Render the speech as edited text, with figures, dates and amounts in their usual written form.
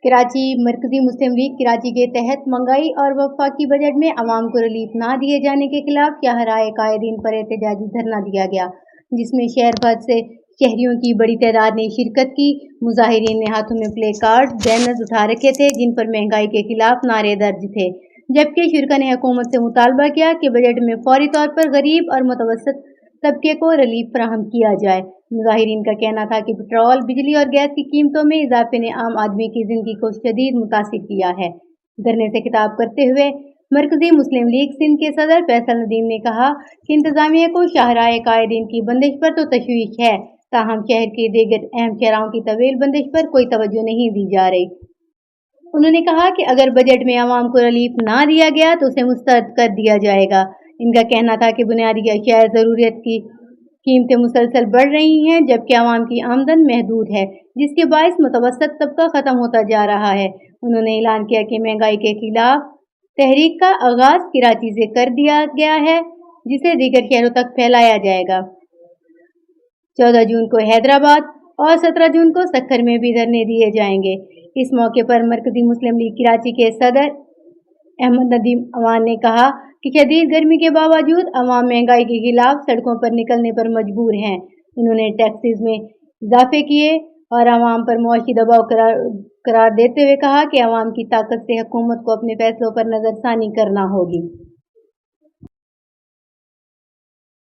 कराची मरकजी मुस्लिम लीग कराची के तहत महंगाई और वफाकी बजट में अवाम को रिलीफ ना दिए जाने के खिलाफ शाहराए कायदीन पर एहतजाजी धरना दिया गया, जिसमें शहर भर से शहरियों की बड़ी तादाद ने शिरकत की। मुजाहिरीन ने हाथों में प्ले कार्ड, बैनर्स उठा रखे थे जिन पर महंगाई के खिलाफ नारे दर्ज थे, जबकि शुरा ने हुकूमत से मुतालबा किया कि बजट में फौरी तौर पर गरीब और मुतवसत तबके को रिलीफ फराहम किया जाए। मुजाहिरीन का कहना था कि पेट्रोल, बिजली और गैस की कीमतों में इजाफे ने आम आदमी की जिंदगी को शदीद मुतासिर किया है। धरने से खिताब करते हुए मरकजी मुस्लिम लीग सिंध के सदर फैसल नदीम ने कहा कि इंतजामिया को शाहराए कायदीन की बंदिश पर तो तशवीश है, ताहम शहर के दीगर अहम शहरों की तवील बंदिश पर कोई तवज्जो नहीं दी जा रही। उन्होंने कहा कि अगर बजट में आवाम को रिलीफ ना दिया गया तो उसे मुस्तरद कर दिया जाएगा। इनका कहना था कि बुनियादी अशियाए ज़रूरियत की कीमतें मुसलसल बढ़ रही हैं, जबकि आवाम की आमदन महदूद है, जिसके बायस मुतवसत तबका ख़त्म होता जा रहा है। उन्होंने ऐलान किया कि महंगाई के खिलाफ तहरीक का आगाज कराची से कर दिया गया है, जिसे दीगर शहरों तक फैलाया जाएगा। 14 जून को हैदराबाद और 17 जून को सक्खर में भी धरने दिए जाएंगे। इस मौके पर मरकजी मुस्लिम लीग कराची के सदर अहमद नदीम अवान ने कहा कि शदीद गर्मी के बावजूद अवाम महंगाई के खिलाफ सड़कों पर निकलने पर मजबूर हैं। उन्होंने टैक्सेस में इजाफे किए और अवाम पर मुआशी दबाव करार देते हुए कहा कि अवाम की ताकत से हुकूमत को अपने फैसलों पर नजरसानी करना होगी।